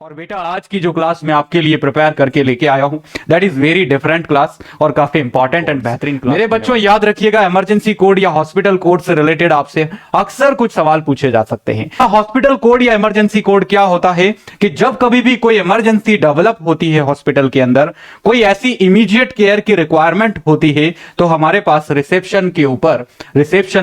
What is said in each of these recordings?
और बेटा आज की जो क्लास मैं आपके लिए प्रिपेयर करके लेके आया हूं that is very different class और काफी इंपॉर्टेंट एंड बेहतरीन क्लास। मेरे बच्चों याद रखिएगा, इमरजेंसी कोड या हॉस्पिटल कोड से रिलेटेड आपसे अक्सर कुछ सवाल पूछे जा सकते हैं। हॉस्पिटल कोड या इमरजेंसी कोड क्या होता है कि जब कभी भी कोई इमरजेंसी डेवलप होती है हॉस्पिटल के अंदर, कोई ऐसी इमीडिएट केयर की रिक्वायरमेंट होती है, तो हमारे पास रिसेप्शन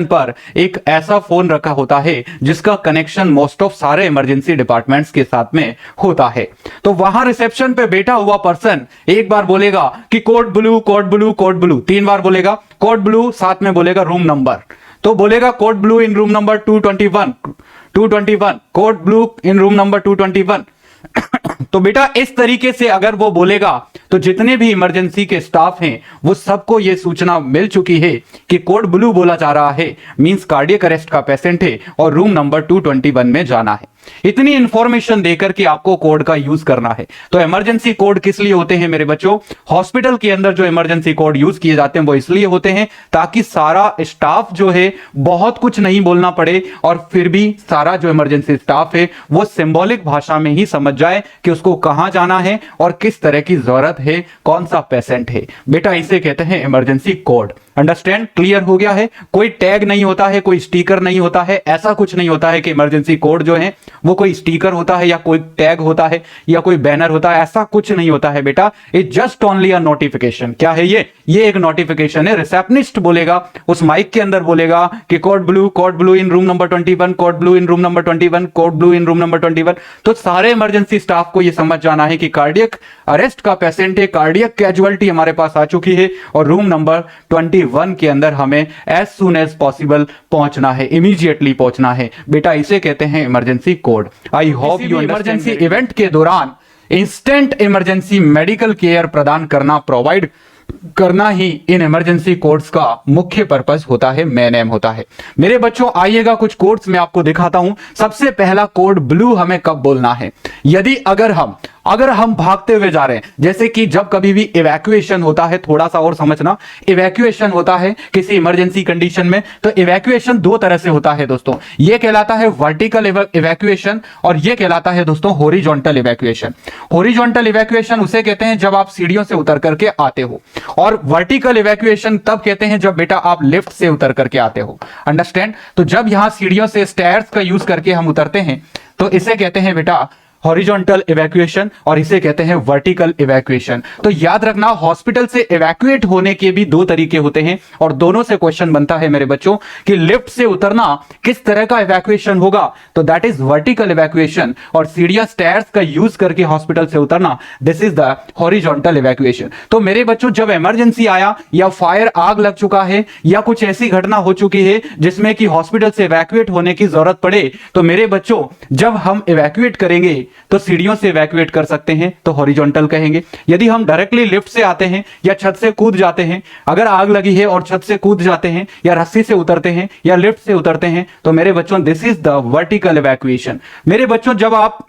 पर एक ऐसा फोन रखा होता है जिसका कनेक्शन मोस्ट ऑफ सारे इमरजेंसी डिपार्टमेंट्स के साथ में होता है। तो वहां रिसेप्शन पे बैठा हुआ पर्सन एक बार बोलेगा कि code blue code blue code blue, 3 बार बोलेगा कोड ब्लू, साथ में बोलेगा रूम नंबर, तो बोलेगा code blue in room number 221 code blue in room number 221। तो बेटा इस तरीके से अगर वो बोलेगा तो जितने भी इमरजेंसी के स्टाफ हैं वो सबको ये सूचना मिल चुकी है कि कोड ब्लू बोला जा रहा है, मींस कार्डियक अरेस्ट का पेशेंट है और रूम नंबर 221 में जाना है। इतनी इंफॉर्मेशन देकर के आपको कोड का यूज करना है। तो इमरजेंसी कोड किस लिए होते हैं मेरे बच्चों? हॉस्पिटल के अंदर जो इमरजेंसी कोड यूज किए जाते हैं वो इसलिए होते हैं ताकि सारा स्टाफ जो है बहुत कुछ नहीं बोलना पड़े और फिर भी सारा जो इमरजेंसी स्टाफ है वो सिंबॉलिक भाषा में ही समझ जाए कि उसको कहां जाना है और किस तरह की जरूरत है, कौन सा पेशेंट है। बेटा इसे कहते हैं इमरजेंसी कोड। अंडरस्टैंड? क्लियर हो गया है? कोई टैग नहीं होता है, कोई स्टिकर नहीं होता है, ऐसा कुछ नहीं होता है कि इमरजेंसी कोड जो है वो कोई स्टिकर होता है या कोई टैग होता है या कोई बैनर होता है, ऐसा कुछ नहीं होता है बेटा। It just only a notification. क्या है ये एक नोटिफिकेशन है। रिसेप्शनिस्ट बोलेगा, उस माइक के अंदर बोलेगा कि code blue in room number 21, code blue in room number 21, code blue in room number 21। तो सारे इमरजेंसी स्टाफ को ये समझ जाना है कि कार्डियक अरेस्ट का पेशेंट है, कार्डियक कैजुअलिटी हमारे पास आ चुकी है और रूम नंबर 21 के अंदर हमें एज सुन एज पॉसिबल पहुंचना है, इमीडिएटली पहुंचना है। बेटा इसे कहते हैं emergency code. I hope you emergency event के दौरान इंस्टेंट इमरजेंसी मेडिकल केयर प्रदान प्रोवाइड करना ही इन इमरजेंसी कोड्स का मुख्य पर्पस होता है, मेन एम होता है। मेरे बच्चों आइएगा कुछ कोड्स मैं आपको दिखाता हूं। सबसे पहला कोड ब्लू हमें कब बोलना है? यदि अगर हम भागते हुए जा रहे हैं, जैसे कि जब कभी भी इवैक्यूएशन होता है, थोड़ा सा और समझना, इवैक्यूएशन होता है किसी इमरजेंसी कंडीशन में, तो इवैक्यूएशन 2 तरह से होता है दोस्तों। यह कहलाता है वर्टिकल इवैक्यूएशन और यह कहलाता है दोस्तों हॉरिजॉन्टल इवैक्यूएशन। हॉरिजॉन्टल इवैक्यूएशन उसे कहते हैं जब आप सीढ़ियों से उतर करके आते हो, और वर्टिकल इवैक्यूएशन तब कहते हैं जब बेटा आप लिफ्ट से उतर करके आते हो। अंडरस्टैंड? तो जब यहां सीढ़ियों से स्टेयर्स का यूज करके हम उतरते हैं तो इसे कहते हैं बेटा हॉरिजॉन्टल इवैक्यूएशन और इसे कहते हैं वर्टिकल इवैक्यूएशन। तो याद रखना, हॉस्पिटल से इवैक्यूएट होने के भी 2 तरीके होते हैं और दोनों से क्वेश्चन बनता है मेरे बच्चों कि लिफ्ट से उतरना किस तरह का इवैक्यूएशन होगा, तो दैट इज वर्टिकल इवैक्यूएशन, और सीढ़ियां स्टेयर्स का यूज करके हॉस्पिटल से उतरना this is the horizontal evacuation. तो मेरे बच्चों जब इमरजेंसी आया या फायर आग लग चुका है या कुछ ऐसी घटना हो चुकी है जिसमें कि हॉस्पिटल से इवैक्यूएट होने की जरूरत पड़े, तो मेरे बच्चों जब हम इवैक्यूएट करेंगे तो सीढ़ियों से इवैक्यूएट कर सकते हैं तो हॉरिजॉन्टल कहेंगे। यदि हम डायरेक्टली लिफ्ट से आते हैं या छत से कूद जाते हैं, अगर आग लगी है और छत से कूद जाते हैं या रस्सी से उतरते हैं या लिफ्ट से उतरते हैं, तो मेरे बच्चों this is the vertical evacuation. मेरे बच्चों जब आप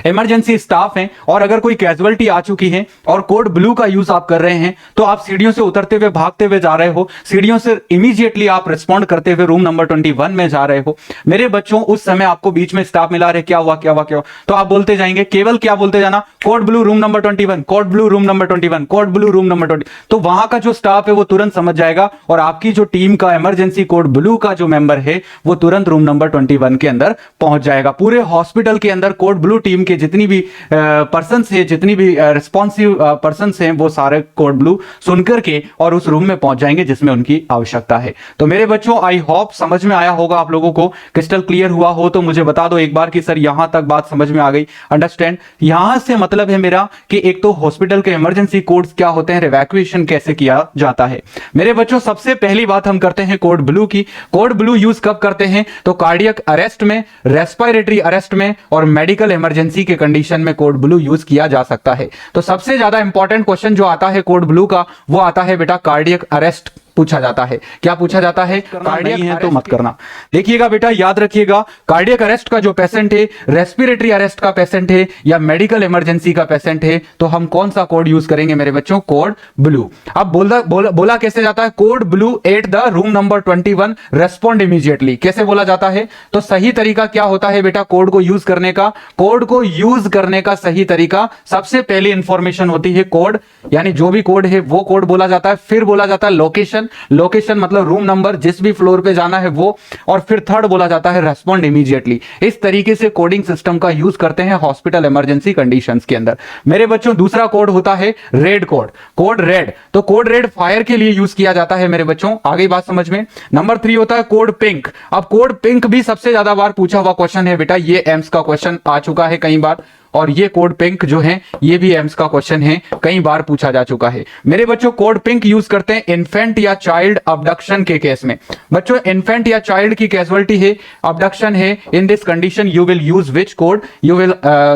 इमरजेंसी स्टाफ हैं और अगर कोई कैजुअलिटी आ चुकी है और कोड ब्लू का यूज आप कर रहे हैं, तो आप सीढ़ियों से उतरते हुए भागते हुए जा रहे हो, सीढ़ियों से इमीडिएटली आप रिस्पॉन्ड करते हुए रूम नंबर 21 में जा रहे हो। मेरे बच्चों उस समय आपको बीच में स्टाफ मिला रहे क्या हुआ, तो आप बोलते जाएंगे, केवल क्या बोलते जाना, code blue room number 21, code blue room number 21, code blue room number 20। तो वहां का जो स्टाफ है वो तुरंत समझ जाएगा और आपकी जो टीम का इमरजेंसी कोड ब्लू का जो मेंबर है वो तुरंत रूम नंबर 21 के अंदर पहुंच जाएगा। पूरे हॉस्पिटल के अंदर कोड ब्लू टीम के जितनी भी पर्सन्स है, जितनी भी रिस्पॉन्सिव पर्सन्स हैं, वो सारे कोड ब्लू सुनकर के और उस रूम में पहुंच जाएंगे जिसमें उनकी आवश्यकता है। तो मेरे बच्चों आई होप समझ में आया होगा आप लोगों को। क्रिस्टल क्लियर हुआ हो तो मुझे बता दो एक बार कि सर यहां तक बात समझ में आ गई। अंडरस्टैंड? यहां से मतलब है मेरा कि एक तो हॉस्पिटल के इमरजेंसी कोड्स क्या होते हैं, इवैक्यूएशन कैसे किया जाता है। मेरे बच्चों सबसे पहली बात हम करते हैं कोड ब्लू की। कोड ब्लू यूज कब करते हैं? तो कार्डियक अरेस्ट में, रेस्पिरेटरी अरेस्ट में और मेडिकल इमरजेंसी के कंडीशन में कोड ब्लू यूज किया जा सकता है। तो सबसे ज्यादा इंपॉर्टेंट क्वेश्चन जो आता है कोड ब्लू का वो आता है बेटा कार्डियक अरेस्ट पूछा जाता है। क्या पूछा जाता है? कार्डियक है तो मत करना। देखिएगा बेटा, याद रखिएगा, कार्डियक अरेस्ट का जो पेशेंट है, रेस्पिरेटरी अरेस्ट का पेशेंट है या मेडिकल इमरजेंसी का पेशेंट है, तो हम कौन सा कोड यूज करेंगे मेरे बच्चों? Code blue. अब बोला कैसे जाता है? Code blue at the room number 21 respond immediately. कैसे बोला जाता है? तो सही तरीका क्या होता है बेटा कोड को यूज करने का? कोड को यूज करने का सही तरीका, सबसे पहली इंफॉर्मेशन होती है कोड, यानी जो भी कोड है वो कोड बोला जाता है। फिर बोला जाता है लोकेशन, लोकेशन मतलब रूम नंबर, जिस भी फ्लोर पे जाना है वो, और फिर थर्ड बोला जाता है रेस्पॉन्ड इमीडिएटली। इस तरीके से कोडिंग सिस्टम का यूज करते हैं हॉस्पिटल इमरजेंसी कंडीशंस के अंदर। मेरे बच्चों, दूसरा कोड होता है रेड कोड, कोड रेड। तो कोड रेड फायर के लिए यूज किया जाता है मेरे बच्चों, आगे बात समझ में। नंबर 3 होता है कोड पिंक। अब कोड पिंक भी सबसे ज्यादा बार पूछा हुआ क्वेश्चन है बेटा, ये एम्स का क्वेश्चन आ चुका है कई बार, और ये कोड पिंक जो है ये भी एम्स का क्वेश्चन है, कई बार पूछा जा चुका है। मेरे बच्चों, कोड पिंक यूज करते हैं इन्फेंट या चाइल्ड अबडक्शन के केस में। बच्चों, इन्फेंट या चाइल्ड की कैजुअलिटी है, अबडक्शन है, in this condition you will use which code? You will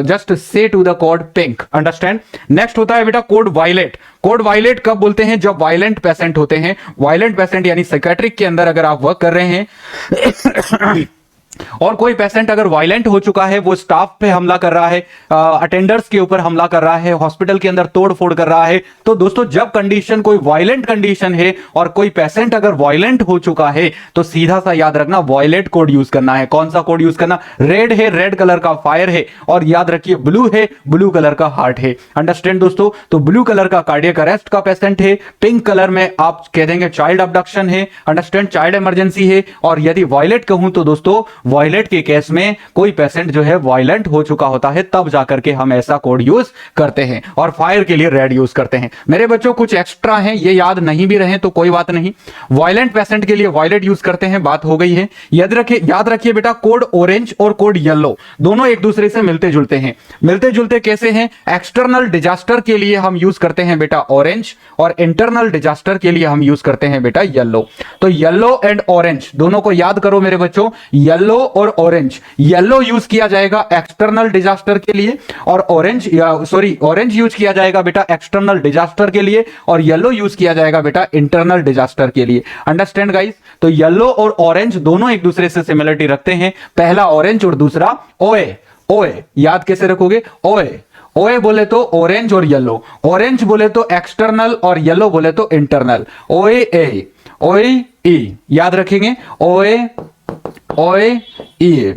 just say to the code pink. Understand? Next होता है बेटा कोड वायलेट। कोड वायलेट कब बोलते हैं? जब वायलेंट पेशेंट होते हैं। वायलेंट पेशेंट यानी साइकियाट्रिक के अंदर अगर आप वर्क कर रहे हैं और कोई पेशेंट अगर वायलेंट हो चुका है, वो स्टाफ पे हमला कर रहा है, अटेंडर्स के ऊपर हमला कर रहा है, हॉस्पिटल के अंदर तोड़ फोड़ कर रहा है, तो दोस्तों जब कंडीशन कोई वायलेंट कंडीशन है और कोई पेशेंट अगर वायलेंट हो चुका है, तो सीधा सा याद रखना वायलेट कोड यूज करना है। कौन सा कोड यूज करना? रेड है, रेड कलर का फायर है, और याद रखिए ब्लू है, ब्लू कलर का हार्ट है। अंडरस्टैंड दोस्तों? तो ब्लू कलर का कार्डियक अरेस्ट का पेशेंट है, पिंक कलर में आप कह देंगे चाइल्ड अबडक्शन है, अंडरस्टैंड, चाइल्ड इमरजेंसी है, और यदि वायलेट कहूं तो दोस्तों वायलेट के केस में कोई पेशेंट जो है वायलेंट हो चुका होता है, तब जाकर के हम ऐसा कोड यूज करते हैं, और फायर के लिए रेड यूज करते हैं। मेरे बच्चों, कुछ एक्स्ट्रा है, ये याद नहीं भी रहे तो कोई बात नहीं। वायलेंट पेशेंट के लिए वायलेट यूज करते हैं, बात हो गई है। याद रखिए बेटा, कोड ऑरेंज और कोड येलो दोनों एक दूसरे से मिलते जुलते हैं। मिलते जुलते कैसे हैं? एक्सटर्नल डिजास्टर के लिए हम यूज करते हैं बेटा ऑरेंज, और इंटरनल डिजास्टर के लिए हम यूज करते हैं बेटा येलो। तो येलो एंड ऑरेंज दोनों को याद करो मेरे बच्चों, येलो और ऑरेंज। येलो यूज किया जाएगा एक्सटर्नल डिजास्टर के लिए, और ऑरेंज यूज किया जाएगा बेटा एक्सटर्नल डिजास्टर के लिए, और येलो यूज किया जाएगा बेटा इंटरनल डिजास्टर के लिए। Understand guys? तो येलो और ऑरेंज दोनों एक दूसरे से सिमिलरिटी रखते हैं, पहला ऑरेंज और दूसरा ओए। ओए याद कैसे रखोगे? ओए, ओए बोले तो ऑरेंज और येलो, ऑरेंज बोले तो एक्सटर्नल और येलो बोले तो इंटरनल। ओए ए, ओए ई, याद रखेंगे, ओए ओए ई,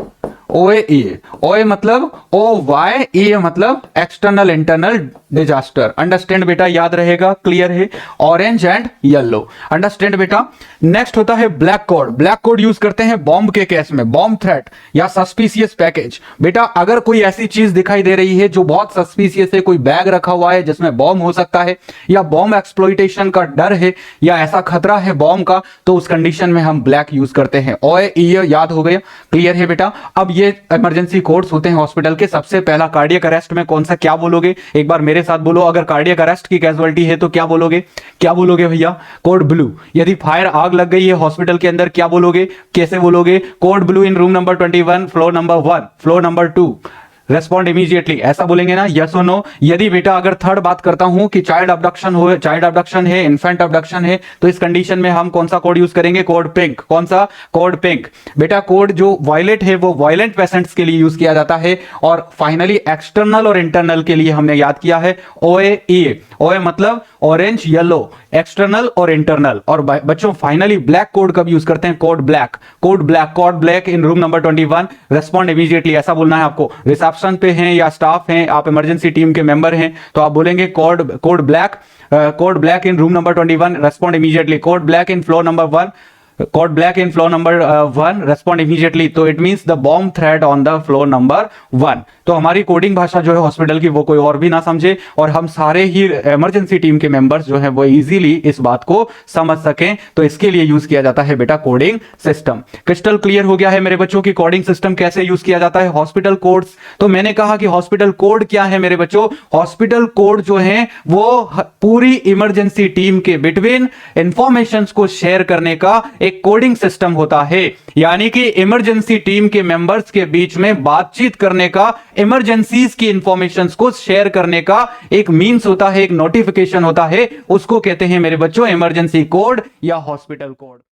ओए ई। ओए मतलब ओ वाई, ई मतलब एक्सटर्नल इंटरनल डिजास्टर। अंडरस्टैंड बेटा? याद रहेगा, क्लियर है? ऑरेंज एंड येलो, अंडरस्टैंड बेटा? नेक्स्ट होता है black code. Black code use करते हैं बॉम्ब के केस में, बॉम्ब थ्रेट या सस्पिशियस पैकेज। बेटा अगर कोई ऐसी चीज दिखाई दे रही है जो बहुत सस्पिशियस है, कोई बैग रखा हुआ है जिसमें बॉम्ब हो सकता है, या बॉम्ब एक्सप्लॉइटेशन का डर है, या ऐसा खतरा है बॉम्ब का, तो उस कंडीशन में हम ब्लैक यूज करते हैं। ओए ई, याद हो गया, क्लियर है बेटा? अब ये इमरजेंसी कोड्स होते हैं हॉस्पिटल के। सबसे पहला कार्डियक अरेस्ट में कौन सा, क्या बोलोगे? एक बार मेरे साथ बोलो, अगर कार्डियक अरेस्ट की कैजुअलिटी है तो क्या बोलोगे? क्या बोलोगे भैया? Code blue. यदि फायर आग लग गई है हॉस्पिटल के अंदर, क्या बोलोगे? कैसे बोलोगे? Code blue in room number 21 floor number 1 floor number 2 respond immediately, ऐसा बोलेंगे ना? यस और नो? यदि बेटा अगर थर्ड बात करता हूं कि चाइल्ड अबडक्शन हो, चाइल्ड अबडक्शन है, इन्फेंट अबडक्शन है, तो इस कंडीशन में हम कौन सा कोड यूज करेंगे? Code pink. कौन सा? Code pink. बेटा कोड जो वायलेट है वो वायलेंट पेशेंट्स के लिए यूज किया जाता है, और फाइनली एक्सटर्नल और इंटरनल के लिए हमने याद किया है ओए ई। ओए मतलब ऑरेंज येलो, एक्सटर्नल और इंटरनल। और बच्चों फाइनली ब्लैक कोड कब यूज करते हैं? Code black. Code black in room number 21 respond immediately, ऐसा बोलना है आपको। रिसेप्शन पे हैं या स्टाफ हैं, आप इमरजेंसी टीम के मेंबर हैं, तो आप बोलेंगे code black in room number 21 respond immediately, code black in floor number 1, code black in floor number 1 respond immediately. तो it means the bomb threat on the floor number 1। तो हमारी coding भाषा जो है हॉस्पिटल की, वो कोई और भी ना समझे, और हम सारे ही इमरजेंसी टीम के मेंबर्स जो है वो इजीली इस बात को समझ सकें, तो इसके लिए यूज किया जाता है बेटा कोडिंग सिस्टम। क्रिस्टल क्लियर हो गया है मेरे बच्चों की कोडिंग सिस्टम कैसे यूज किया जाता है? हॉस्पिटल कोड्स, तो मैंने कहा कि हॉस्पिटल कोड क्या है मेरे बच्चों? हॉस्पिटल कोड जो है वो पूरी इमरजेंसी टीम के बिटवीन इंफॉर्मेशन को शेयर करने का एक कोडिंग सिस्टम होता है, यानी कि इमरजेंसी टीम के मेंबर्स के बीच में बातचीत करने का, इमरजेंसीज की इंफॉर्मेशंस को शेयर करने का एक मींस होता है, एक नोटिफिकेशन होता है, उसको कहते हैं मेरे बच्चों इमरजेंसी कोड या हॉस्पिटल कोड।